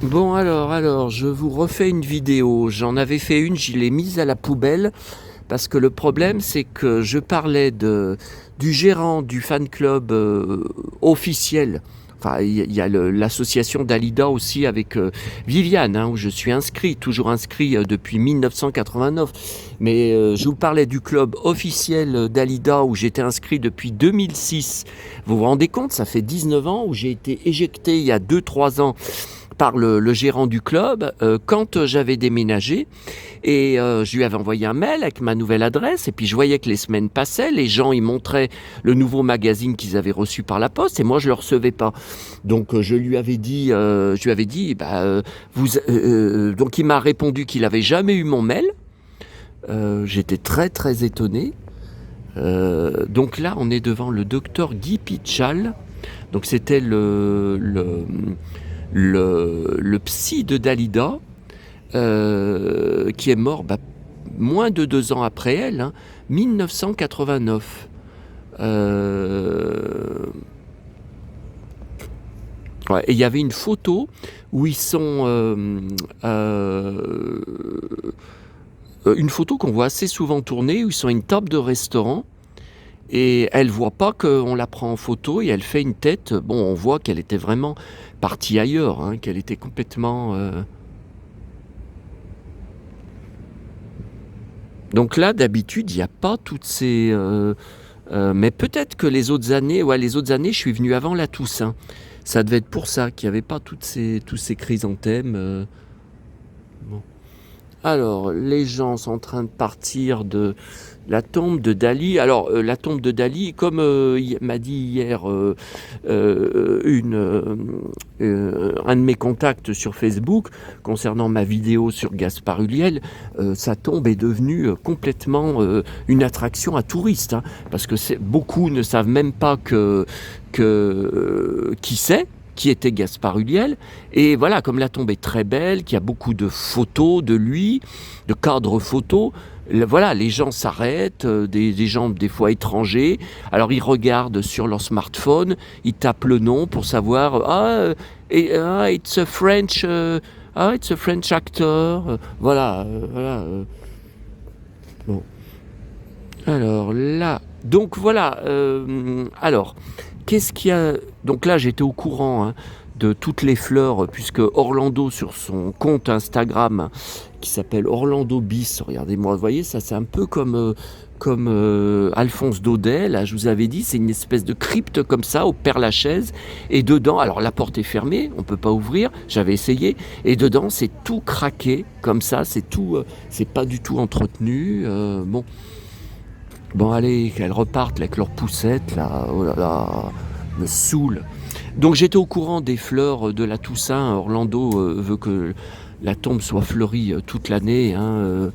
Bon alors, je vous refais une vidéo. J'en avais fait une, je l'ai mise à la poubelle parce que le problème c'est que je parlais du gérant du fan club officiel. Enfin, il y a l'association Dalida aussi avec Viviane, hein, où je suis inscrit, toujours inscrit depuis 1989. Mais je vous parlais du club officiel Dalida où j'étais inscrit depuis 2006. Vous vous rendez compte, ça fait 19 ans où j'ai été éjecté il y a 2-3 ans par le gérant du club quand j'avais déménagé et je lui avais envoyé un mail avec ma nouvelle adresse et puis je voyais que les semaines passaient, les gens ils montraient le nouveau magazine qu'ils avaient reçu par la poste et moi je le recevais pas. Donc je lui avais dit donc il m'a répondu qu'il avait jamais eu mon mail. J'étais très très étonné. Donc là on est devant le docteur Guy Pitchal. Donc c'était le psy de Dalida, qui est mort moins de 2 ans après elle, hein, 1989. Ouais, et il y avait une photo où ils sont... une photo qu'on voit assez souvent tourner, où ils sont à une table de restaurant. Et elle voit pas qu'on la prend en photo et elle fait une tête. Bon, on voit qu'elle était vraiment partie ailleurs, hein, qu'elle était complètement... Donc là, d'habitude, il n'y a pas toutes ces... mais peut-être que les autres années, je suis venu avant la Toussaint. Ça devait être pour ça qu'il n'y avait pas tous ces chrysanthèmes. Bon. Alors, les gens sont en train de partir de la tombe de Dali. Alors, la tombe de Dali, comme m'a dit hier un de mes contacts sur Facebook, concernant ma vidéo sur Gaspard Ulliel, sa tombe est devenue complètement une attraction à touristes. Hein, parce que beaucoup ne savent même pas qui était Gaspard Ulliel. Et voilà, comme la tombe est très belle, qu'il y a beaucoup de photos de lui, de cadres photos, voilà, les gens s'arrêtent, des gens des fois étrangers, alors ils regardent sur leur smartphone, ils tapent le nom pour savoir it's a French actor, voilà. Bon. Alors là, donc voilà, alors qu'est-ce qu'il y a? Donc là, j'étais au courant, hein, de toutes les fleurs, puisque Orlando, sur son compte Instagram, qui s'appelle Orlando Bis, regardez-moi, vous voyez, ça c'est un peu comme Alphonse Daudet, là, je vous avais dit, c'est une espèce de crypte comme ça, au Père-Lachaise, et dedans, alors la porte est fermée, on peut pas ouvrir, j'avais essayé, et dedans, c'est tout craqué, comme ça, c'est tout, c'est pas du tout entretenu, bon... Bon, allez, qu'elles repartent avec leurs poussettes, là, oh là là, me saoule. Donc j'étais au courant des fleurs de la Toussaint. Orlando veut que la tombe soit fleurie toute l'année. Hein,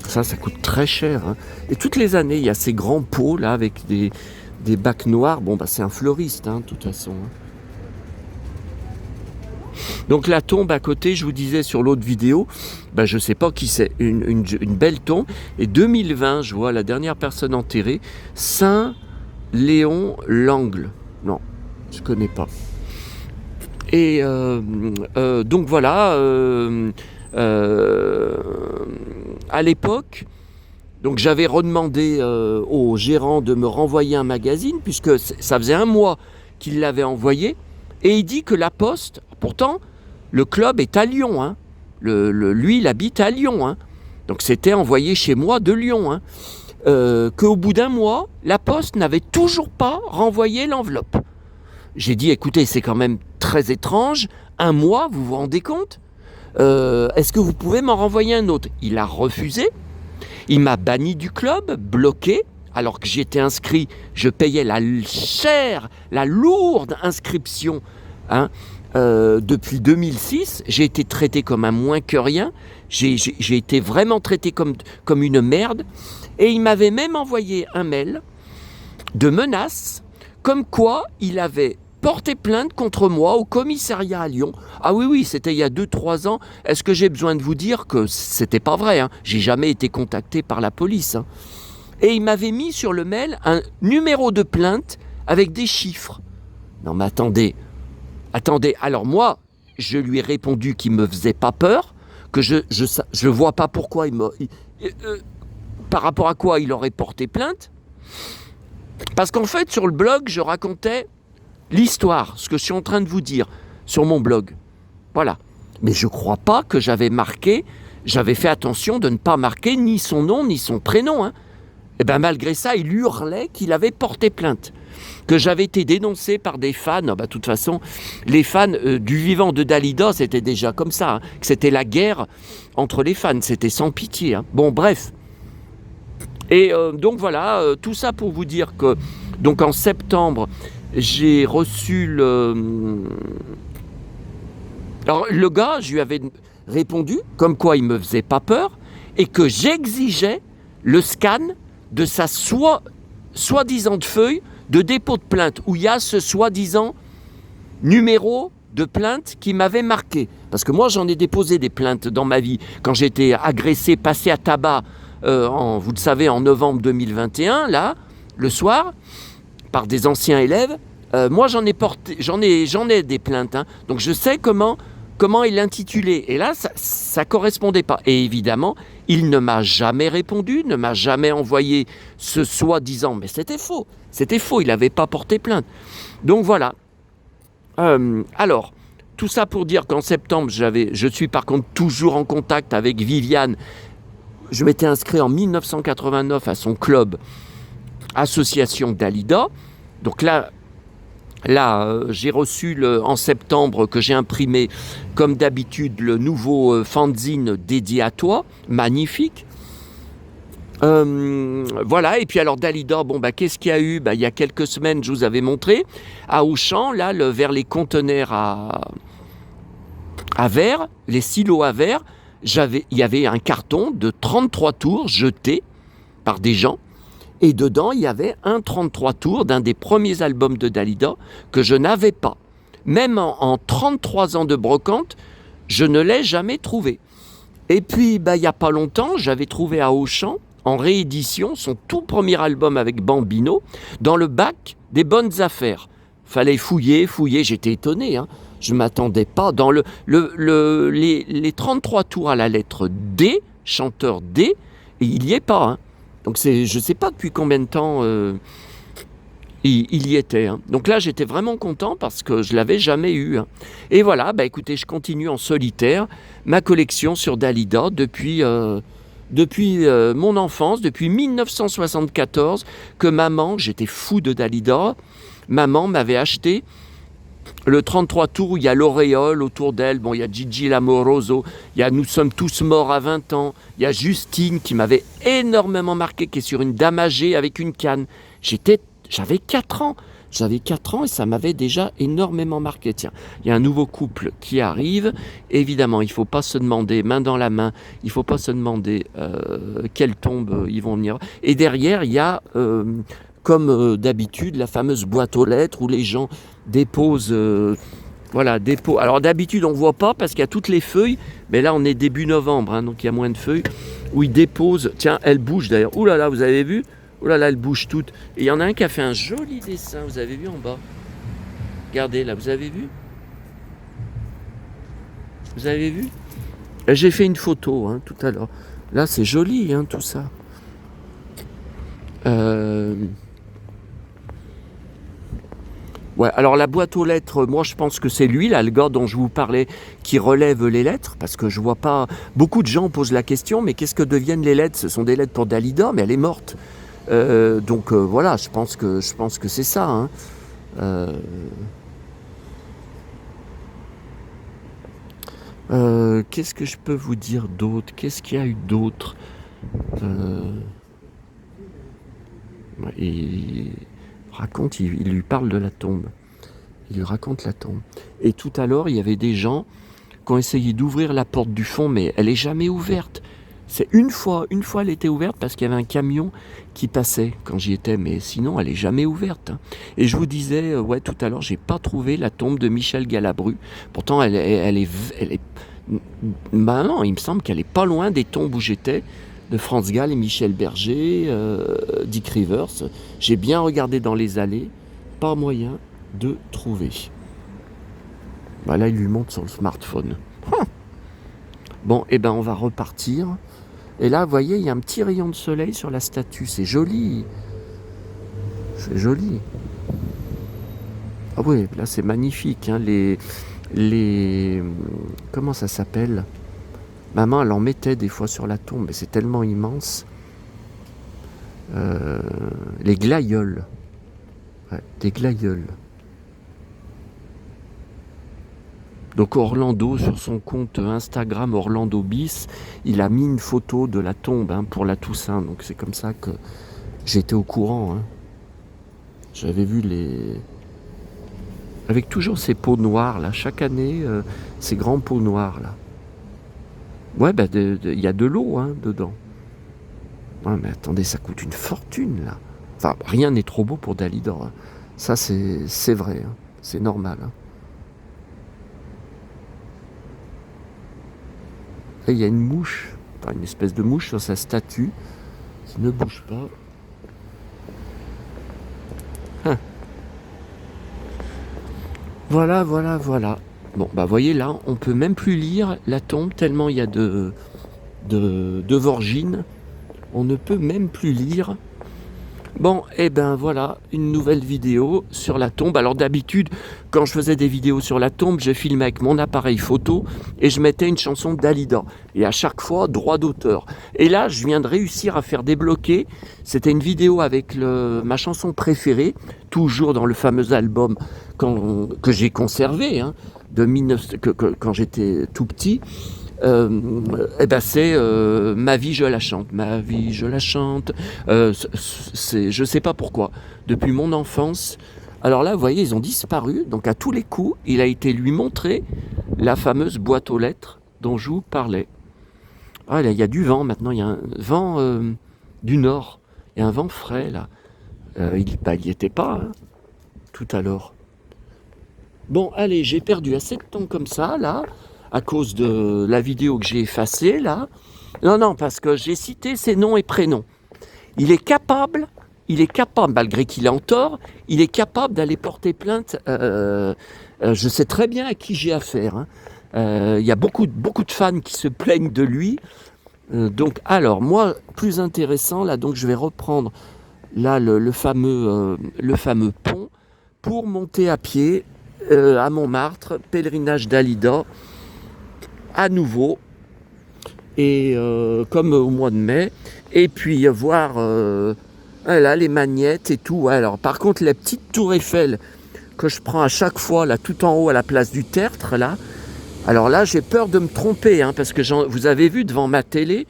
ça coûte très cher. Hein. Et toutes les années, il y a ces grands pots, là, avec des bacs noirs. Bon, c'est un fleuriste, hein, de toute façon. Hein. Donc la tombe à côté, je vous disais sur l'autre vidéo, je ne sais pas qui c'est, une belle tombe. Et 2020, je vois la dernière personne enterrée, Saint-Léon Langle. Non, je ne connais pas. Et donc voilà, à l'époque, donc j'avais redemandé au gérant de me renvoyer un magazine, puisque ça faisait 1 mois qu'il l'avait envoyé, et il dit que la poste, pourtant, le club est à Lyon, hein. Lui, il habite à Lyon, hein. Donc c'était envoyé chez moi de Lyon, hein. Qu'au bout d'1 mois, la poste n'avait toujours pas renvoyé l'enveloppe. J'ai dit, écoutez, c'est quand même très étrange, 1 mois, vous vous rendez compte ? Est-ce que vous pouvez m'en renvoyer un autre ? Il a refusé, il m'a banni du club, bloqué, alors que j'y étais inscrit, je payais la lourde inscription, hein. Depuis 2006, j'ai été traité comme un moins que rien, j'ai été vraiment traité comme une merde, et il m'avait même envoyé un mail de menace, comme quoi il avait porté plainte contre moi au commissariat à Lyon. Ah oui, c'était il y a 2-3 ans. Est-ce que j'ai besoin de vous dire que c'était pas vrai, hein. J'ai jamais été contacté par la police, hein. Et il m'avait mis sur le mail un numéro de plainte avec des chiffres. Non mais attendez, Attendez, alors moi, je lui ai répondu qu'il ne me faisait pas peur, que je ne vois pas pourquoi par rapport à quoi il aurait porté plainte. Parce qu'en fait, sur le blog, je racontais l'histoire, ce que je suis en train de vous dire, sur mon blog. Voilà. Mais je ne crois pas que j'avais fait attention de ne pas marquer ni son nom, ni son prénom. Et bien malgré ça, il hurlait qu'il avait porté plainte. Que j'avais été dénoncé par des fans. De toute façon, les fans du vivant de Dalida, c'était déjà comme ça. Que c'était la guerre entre les fans. C'était sans pitié. Bon, bref. Et donc voilà, tout ça pour vous dire que donc en septembre, j'ai reçu Alors le gars, je lui avais répondu comme quoi il ne me faisait pas peur et que j'exigeais le scan de sa soi-disant feuille de dépôt de plainte où il y a ce soi-disant numéro de plainte qui m'avait marqué. Parce que moi, j'en ai déposé des plaintes dans ma vie. Quand j'étais agressé, passé à tabac, vous le savez, en novembre 2021, là, le soir, par des anciens élèves, moi, j'en ai des plaintes. Donc, je sais comment il l'intitulait. Et là, ça correspondait pas. Et évidemment, il ne m'a jamais répondu, ne m'a jamais envoyé ce soi-disant. Mais c'était faux. C'était faux. Il n'avait pas porté plainte. Donc voilà. Alors, tout ça pour dire qu'en septembre, je suis par contre toujours en contact avec Viviane. Je m'étais inscrit en 1989 à son club Association Dalida. Donc là, j'ai reçu en septembre que j'ai imprimé, comme d'habitude, le nouveau fanzine dédié à toi, magnifique. Voilà, et puis alors Dalida, qu'est-ce qu'il y a eu ? Il y a quelques semaines, je vous avais montré, à Auchan, là, vers les conteneurs à verre, les silos à verre, il y avait un carton de 33 tours jeté par des gens. Et dedans, il y avait un 33 tours d'un des premiers albums de Dalida que je n'avais pas. Même en 33 ans de brocante, je ne l'ai jamais trouvé. Et puis, il n'y a pas longtemps, j'avais trouvé à Auchan, en réédition, son tout premier album avec Bambino, dans le bac des bonnes affaires. Fallait fouiller, j'étais étonné. Je ne m'attendais pas. Dans les 33 tours à la lettre D, chanteur D, et il n'y est pas. Donc je ne sais pas depuis combien de temps il y était. Donc là, j'étais vraiment content parce que je ne l'avais jamais eu. Et voilà, écoutez, je continue en solitaire ma collection sur Dalida depuis mon enfance, depuis 1974, que maman, j'étais fou de Dalida, maman m'avait acheté le 33 tours où il y a l'auréole autour d'elle. Il y a Gigi Lamoroso, il y a Nous sommes tous morts à 20 ans, il y a Justine qui m'avait énormément marqué, qui est sur une dame âgée avec une canne. J'avais 4 ans. J'avais 4 ans et ça m'avait déjà énormément marqué. Tiens, il y a un nouveau couple qui arrive. Évidemment, il ne faut pas se demander, main dans la main, il ne faut pas se demander quelle tombe ils vont venir. Et derrière, il y a, comme d'habitude, la fameuse boîte aux lettres où les gens déposent... Alors d'habitude, on ne voit pas parce qu'il y a toutes les feuilles. Mais là, on est début novembre, donc il y a moins de feuilles. Où ils déposent... Tiens, elle bouge d'ailleurs. Ouh là là, vous avez vu ? Oh là là, elle bouge toute. Et il y en a un qui a fait un joli dessin, vous avez vu en bas. Regardez là, vous avez vu ? Vous avez vu ? J'ai fait une photo tout à l'heure. Là, c'est joli tout ça. Ouais, alors la boîte aux lettres, moi je pense que c'est lui, là, le gars dont je vous parlais, qui relève les lettres, parce que je vois pas... Beaucoup de gens posent la question, mais qu'est-ce que deviennent les lettres ? Ce sont des lettres pour Dalida, mais elle est morte. Donc voilà, je pense que c'est ça. Qu'est-ce que je peux vous dire d'autre ? Qu'est-ce qu'il y a eu d'autre ? Il lui parle de la tombe. Il lui raconte la tombe. Et tout à l'heure, il y avait des gens qui ont essayé d'ouvrir la porte du fond, mais elle n'est jamais ouverte. C'est une fois elle était ouverte parce qu'il y avait un camion qui passait quand j'y étais, mais sinon elle est jamais ouverte. Et je vous disais, tout à l'heure, j'ai pas trouvé la tombe de Michel Galabru. Pourtant, elle est non, il me semble qu'elle est pas loin des tombes où j'étais, de Franz Gall et Michel Berger, Dick Rivers. J'ai bien regardé dans les allées, pas moyen de trouver. Bah là, il lui montre sur le smartphone. Bon, et ben on va repartir. Et là, vous voyez, il y a un petit rayon de soleil sur la statue. C'est joli. C'est joli. Ah oui, là, c'est magnifique. Hein. Comment ça s'appelle? Maman, elle en mettait des fois sur la tombe, mais c'est tellement immense. Les glaïeuls. Ouais, des glaïeuls. Donc Orlando, sur son compte Instagram Orlando Bis, il a mis une photo de la tombe pour la Toussaint. Donc c'est comme ça que j'étais au courant. Hein. J'avais vu les... Avec toujours ces pots noirs, là, chaque année, ces grands pots noirs, là. Ouais, bah, il y a de l'eau dedans. Ouais, mais attendez, ça coûte une fortune, là. Enfin, rien n'est trop beau pour Dalida. Hein. Ça, c'est vrai. Hein. C'est normal. Hein. Là, il y a une mouche, enfin, une espèce de mouche sur sa statue qui ne bouge pas. Hein. Voilà, voilà, voilà. Bon, bah voyez là, on peut même plus lire la tombe tellement il y a de vorgines. On ne peut même plus lire. Bon, et ben voilà, une nouvelle vidéo sur la tombe. Alors d'habitude, quand je faisais des vidéos sur la tombe, je filmais avec mon appareil photo et je mettais une chanson de Dalida. Et à chaque fois, droit d'auteur. Et là, je viens de réussir à faire débloquer. C'était une vidéo avec ma chanson préférée, toujours dans le fameux album que j'ai conservé, quand j'étais tout petit. Et ben c'est Ma vie je la chante, ma vie je la chante. Je sais pas pourquoi. Depuis mon enfance. Alors là, vous voyez, ils ont disparu. Donc à tous les coups, il a été lui montré la fameuse boîte aux lettres dont je vous parlais. Ah là, il y a du vent maintenant. Il y a un vent du nord. Il y a un vent frais là. Il y était pas tout à l'heure. Bon, allez, j'ai perdu assez de temps comme ça là. À cause de la vidéo que j'ai effacée, là. Non, parce que j'ai cité ses noms et prénoms. Il est capable, malgré qu'il est en tort, il est capable d'aller porter plainte. Je sais très bien à qui j'ai affaire. Hein. Il y a beaucoup de fans qui se plaignent de lui. Donc, alors, moi, plus intéressant, là, donc je vais reprendre là le fameux pont pour monter à pied à Montmartre, pèlerinage Dalida. À nouveau, et comme au mois de mai, et puis voir là, les magnettes et tout. Ouais, alors par contre, la petite tour Eiffel que je prends à chaque fois, là, tout en haut à la place du Tertre, là, alors là, j'ai peur de me tromper, parce que vous avez vu devant ma télé,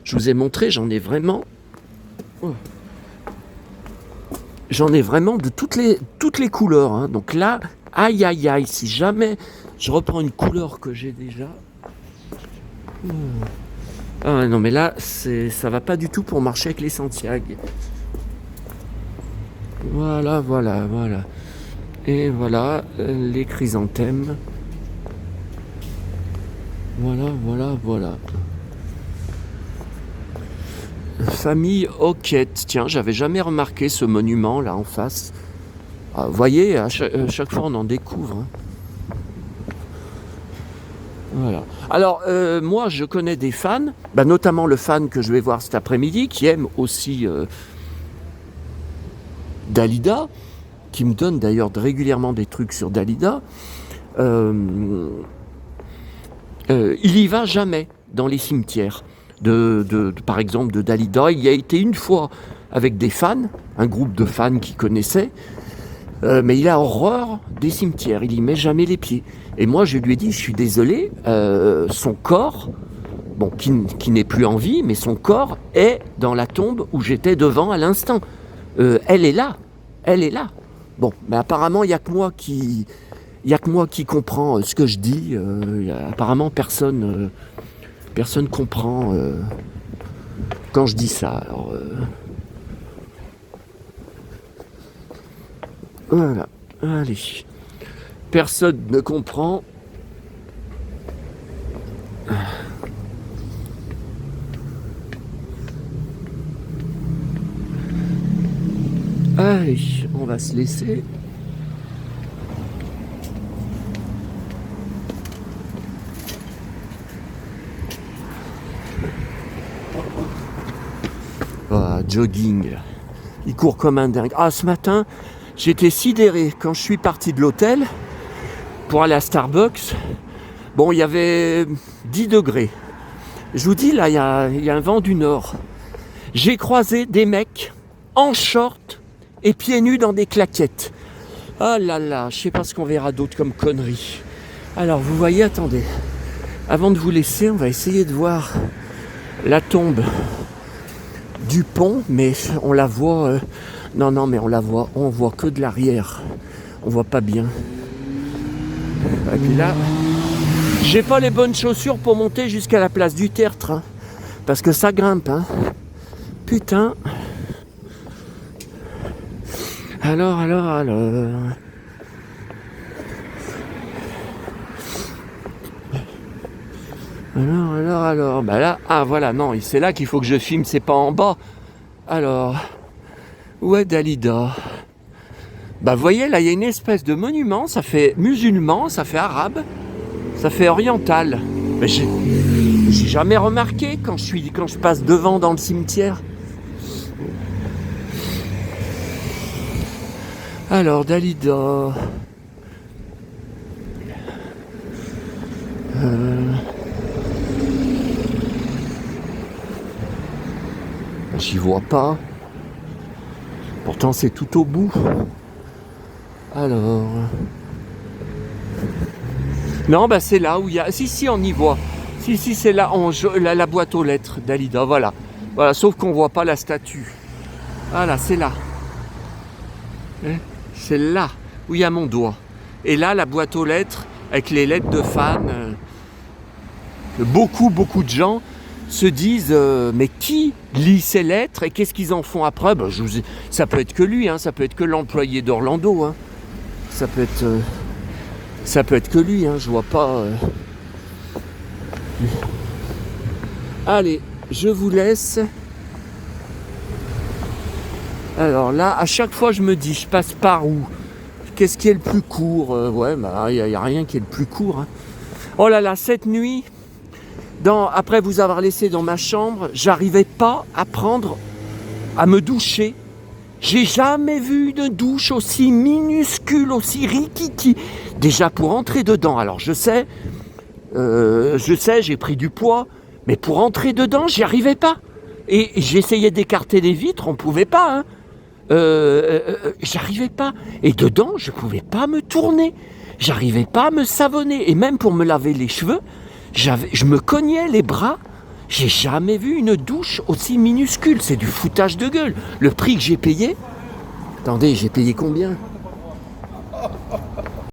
je vous ai montré, j'en ai vraiment de toutes les couleurs. Donc là, aïe, aïe, aïe, si jamais je reprends une couleur que j'ai déjà... Ah non mais là ça va pas du tout pour marcher avec les Santiago. Voilà. Et voilà les chrysanthèmes. Voilà. Famille Hoquette. Tiens, j'avais jamais remarqué ce monument là en face. Ah, vous voyez, à chaque fois on en découvre. Hein. Voilà. Alors, moi, je connais des fans, notamment le fan que je vais voir cet après-midi, qui aime aussi Dalida, qui me donne d'ailleurs régulièrement des trucs sur Dalida. Il y va jamais dans les cimetières, par exemple de Dalida. Il y a été une fois avec des fans, un groupe de fans qui connaissaient, mais il a horreur des cimetières, il y met jamais les pieds. Et moi je lui ai dit, je suis désolé, son corps, bon, qui n'est plus en vie, mais son corps est dans la tombe où j'étais devant à l'instant. Elle est là. Bon, mais apparemment il n'y a que moi qui comprend ce que je dis. Apparemment personne comprend quand je dis ça. Alors, voilà, allez. Personne ne comprend. Allez, on va se laisser. jogging. Il court comme un dingue. Ah, ce matin, j'étais sidéré quand je suis parti de l'hôtel pour aller à Starbucks. Bon, il y avait 10 degrés. Je vous dis, là, il y a un vent du nord. J'ai croisé des mecs en short et pieds nus dans des claquettes. Ah là là, je sais pas ce qu'on verra d'autre comme conneries. Alors, vous voyez, attendez. Avant de vous laisser, on va essayer de voir la tombe du pont, mais on la voit... Non, mais on voit que de l'arrière. On voit pas bien. Et puis là, j'ai pas les bonnes chaussures pour monter jusqu'à la place du Tertre, hein, parce que ça grimpe, hein. Putain. Alors. Alors. Bah là, ah voilà, non, c'est là qu'il faut que je filme, c'est pas en bas. Alors, où est Dalida? Bah vous voyez, là, il y a une espèce de monument, ça fait musulman, ça fait arabe, ça fait oriental. Mais j'ai jamais remarqué quand je passe devant dans le cimetière. Alors, Dalida... J'y vois pas. Pourtant, c'est tout au bout. Alors... Non, bah c'est là où il y a... Si, on y voit. Si, c'est là, la boîte aux lettres, Dalida, voilà. Voilà, sauf qu'on voit pas la statue. Voilà, c'est là. C'est là où il y a mon doigt. Et là, la boîte aux lettres, avec les lettres de fans. Beaucoup de gens se disent mais qui lit ces lettres et qu'est-ce qu'ils en font après? Ben, ça peut être que lui, hein, ça peut être que l'employé d'Orlando, hein. Ça peut être que lui, hein, je vois pas. Allez, je vous laisse. Alors là, à chaque fois, je me dis, je passe par où? Qu'est-ce qui est le plus court? Ouais, bah il n'y a rien qui est le plus court, hein. Oh là là, cette nuit. Après vous avoir laissé dans ma chambre, j'arrivais pas à me doucher. J'ai jamais vu une douche aussi minuscule, aussi rikiki. Déjà pour entrer dedans, alors je sais, j'ai pris du poids, mais pour entrer dedans, j'y arrivais pas. Et j'essayais d'écarter les vitres, on pouvait pas, hein. J'arrivais pas. Et dedans, je pouvais pas me tourner. J'arrivais pas à me savonner. Et même pour me laver les cheveux, je me cognais les bras. J'ai jamais vu une douche aussi minuscule. C'est du foutage de gueule. Le prix que j'ai payé... Attendez, j'ai payé combien ?